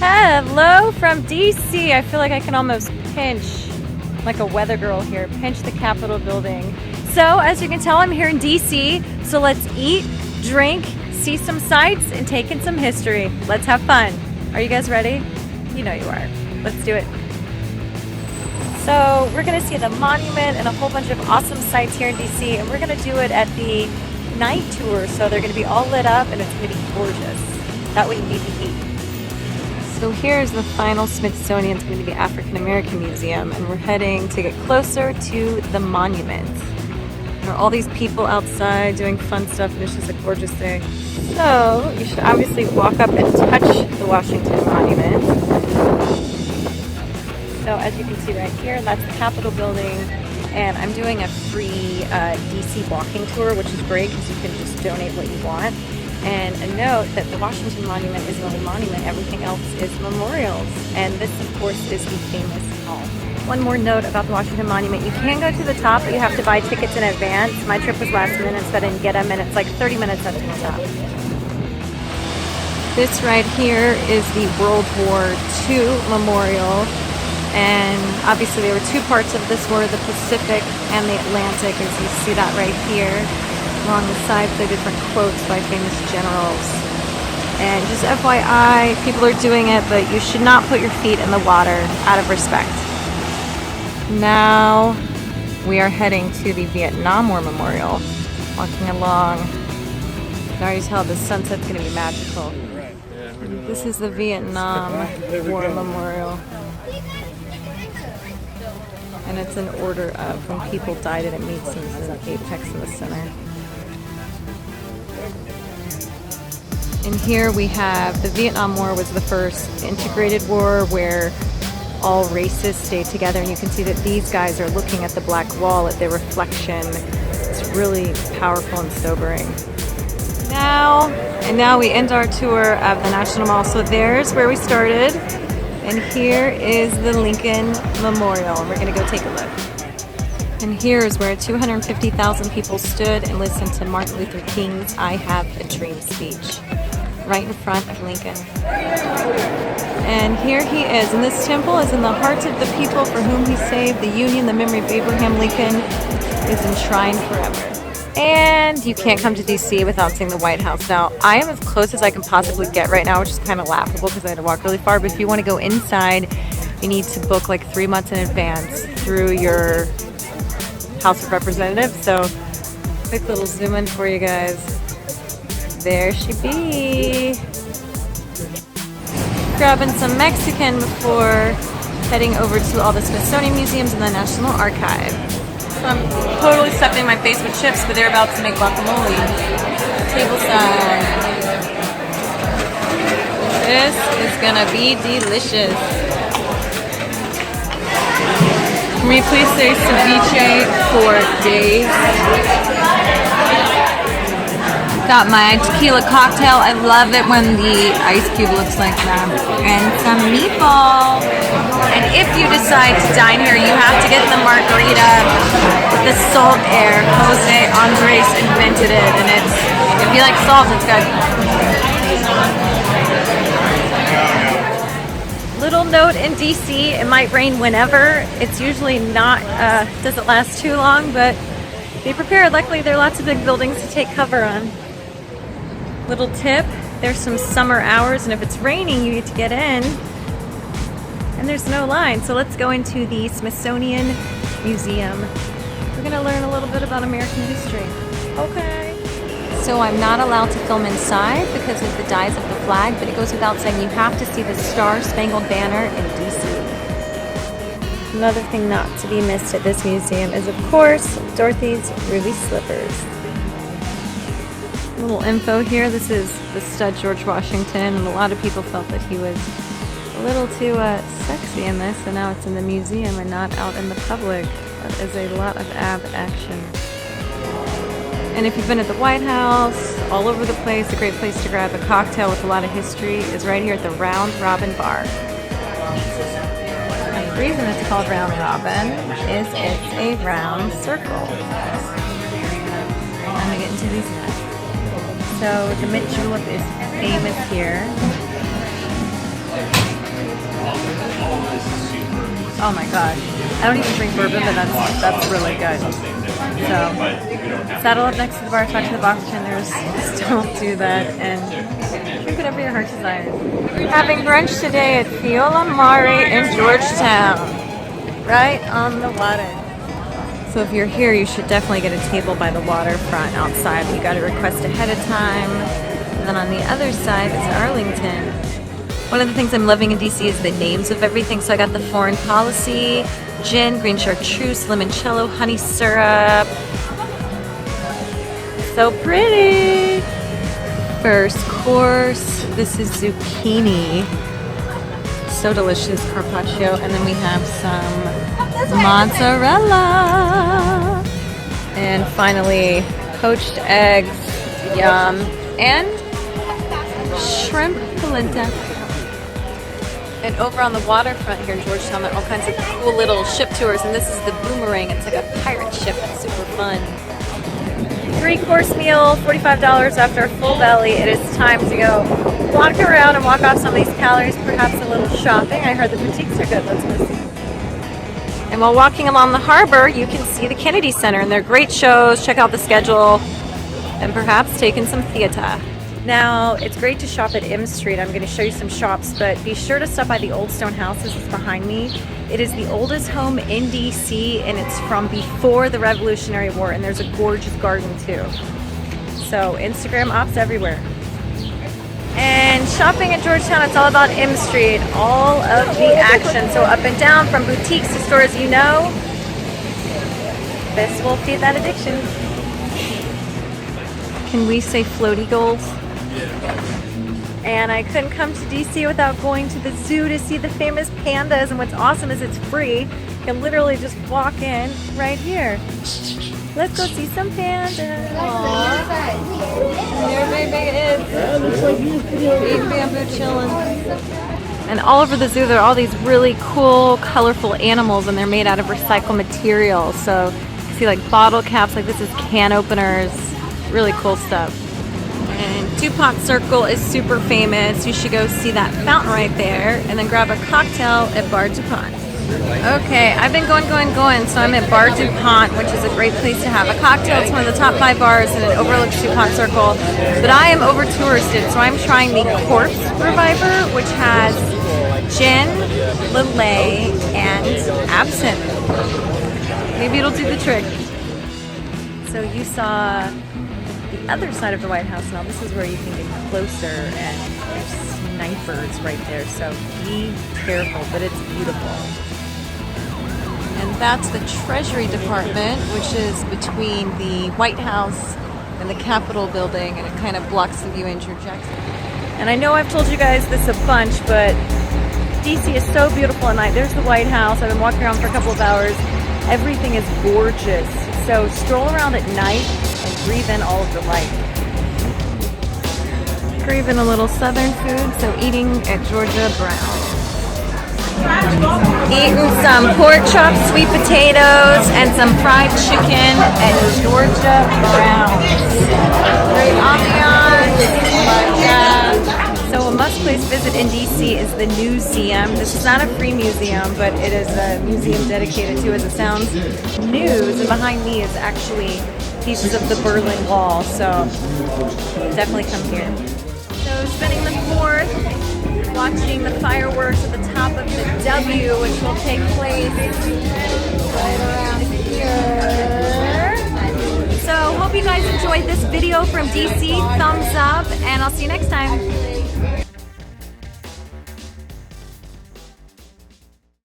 Hello from DC. I feel like I can almost pinch, like a weather girl here, pinch the Capitol building. So as you can tell, I'm here in DC. So let's eat, drink, see some sights, and take in some history. Let's have fun. Are you guys ready? You know you are. Let's do it. So we're gonna see the monument and a whole bunch of awesome sights here in DC, and we're gonna do it at the night tour. So they're gonna be all lit up and it's gonna be gorgeous. That way you need to eat. So here's the final Smithsonian. It's going to be the African American Museum, and we're heading to get closer to the monument. There are all these people outside doing fun stuff, and it's just a gorgeous day. So you should obviously walk up and touch the Washington Monument. So as you can see right here, that's the Capitol building, and I'm doing a free DC walking tour, which is great because you can just donate what you want. And a note that the Washington Monument is not a monument, everything else is memorials. And this, of course, is the famous hall. One more note about the Washington Monument. You can go to the top, but you have to buy tickets in advance. My trip was last minute, so I didn't get them, and it's like 30 minutes up to the top. This right here is the World War II Memorial. And obviously there were two parts of this war, the Pacific and the Atlantic, as you see that right here. Along the sides, there are different quotes by famous generals. And just FYI, people are doing it, but you should not put your feet in the water out of respect. Now we are heading to the Vietnam War Memorial. Walking along. You can already tell the sunset's going to be magical. This is the Vietnam War Memorial. And it's in order of when people died, and it meets in the apex in the center. And here we have the Vietnam War was the first integrated war where all races stayed together, and you can see that these guys are looking at the black wall at their reflection. It's really powerful and sobering. Now we end our tour of the National Mall. So there's where we started, and here is the Lincoln Memorial, and we're gonna go take a look. And here's where 250,000 people stood and listened to Martin Luther King's I Have a Dream speech, right in front of Lincoln. And here he is, and this temple is in the hearts of the people for whom he saved the Union. The memory of Abraham Lincoln is enshrined forever. And you can't come to DC without seeing the White House. Now, I am as close as I can possibly get right now, which is kind of laughable because I had to walk really far, but if you want to go inside, you need to book like 3 months in advance through your House of Representatives. So quick little zoom in for you guys. There she be. Grabbing some Mexican before heading over to all the Smithsonian museums and the National Archive. So I'm totally stuffing my face with chips, but they're about to make guacamole. Tableside. This is gonna be delicious. Can we please say ceviche for days? Got my tequila cocktail. I love it when the IceCube looks like that. And some meatballs. And if you decide to dine here, you have to get the margarita with the salt air. Jose Andres invented it, and if you like salt, it's good. Little note in DC, it might rain whenever. It's usually not, doesn't last too long, but be prepared. Luckily, there are lots of big buildings to take cover on. Little tip, there's some summer hours, and if it's raining, you get to get in, and there's no line. So let's go into the Smithsonian Museum. We're gonna learn a little bit about American history. Okay. So I'm not allowed to film inside because of the dyes of the flag, but it goes without saying you have to see the Star-Spangled Banner in DC. Another thing not to be missed at this museum is, of course, Dorothy's ruby slippers. Little info here. This is the stud George Washington, and a lot of people felt that he was a little too sexy in this, and now it's in the museum and not out in the public. That is a lot of ab action. And if you've been at the White House, all over the place, a great place to grab a cocktail with a lot of history is right here at the Round Robin Bar. And the reason it's called Round Robin is it's a round circle. I'm gonna get into these nuts. So the mint julep is famous here. Oh my gosh. I don't even drink bourbon, but that's really good. So, saddle up next to the bar, talk to the bartenders. Don't do that, and drink whatever your heart desires. Having brunch today at Fiola Mare in Georgetown, right on the water. So if you're here, you should definitely get a table by the waterfront outside. You got to request ahead of time. And then on the other side is Arlington. One of the things I'm loving in DC is the names of everything. So I got the foreign policy, gin, green chartreuse, limoncello, honey syrup. So pretty. First course, this is zucchini. So delicious, carpaccio. And then we have some mozzarella. And finally, poached eggs, yum, and shrimp polenta. And over on the waterfront here in Georgetown, there are all kinds of cool little ship tours, and this is the Boomerang. It's like a pirate ship. It's super fun. 3-course meal, $45 after a full belly. It is time to go walk around and walk off some of these calories, perhaps a little shopping. I heard the boutiques are good. Let's go see. And while walking along the harbor, you can see the Kennedy Center, and they're great shows. Check out the schedule, and perhaps take in some theater. Now, it's great to shop at M Street. I'm going to show you some shops, but be sure to stop by the Old Stone House. This is behind me. It is the oldest home in DC, and it's from before the Revolutionary War, and there's a gorgeous garden too. So, Instagram ops everywhere. And shopping at Georgetown, it's all about M Street, all of the action. So up and down, from boutiques to stores you know. This will feed that addiction. Can we say floaty goals? And I couldn't come to DC without going to the zoo to see the famous pandas. And what's awesome is it's free. You can literally just walk in right here. Let's go see some pandas. Aww. There baby is. Big bamboo chilling. And all over the zoo there are all these really cool, colorful animals, and they're made out of recycled materials. So you see like bottle caps, like this is can openers. Really cool stuff. And Dupont Circle is super famous. You should go see that fountain right there and then grab a cocktail at Bar Dupont. Okay, I've been going, so I'm at Bar Dupont, which is a great place to have a cocktail. It's one of the top 5 bars and it overlooks Dupont Circle. But I am over-touristed, so I'm trying the Corpse Reviver, which has gin, Lillet, and absinthe. Maybe it'll do the trick. So you saw the other side of the White House. Now this is where you can get closer, and there's snipers right there, so be careful, but it's beautiful. And that's the Treasury Department, which is between the White House and the Capitol building, and it kind of blocks the view into Jackson. And I know I've told you guys this a bunch, but DC is so beautiful at night. There's the White House. I've been walking around for a couple of hours. Everything is gorgeous. So stroll around at night and breathe in all of the light. Craving a little southern food, so eating at Georgia Brown. Eating some pork chops, sweet potatoes, and some fried chicken at Georgia Brown. Great ambiance. So a must-place visit in DC is the Newseum. This is not a free museum, but it is a museum dedicated to, as it sounds, news. And behind me is actually pieces of the Berlin Wall. So definitely come here. So spending the 4th watching the fireworks at the top of the W, which will take place right around here. So hope you guys enjoyed this video from DC. Thumbs up, and I'll see you next time.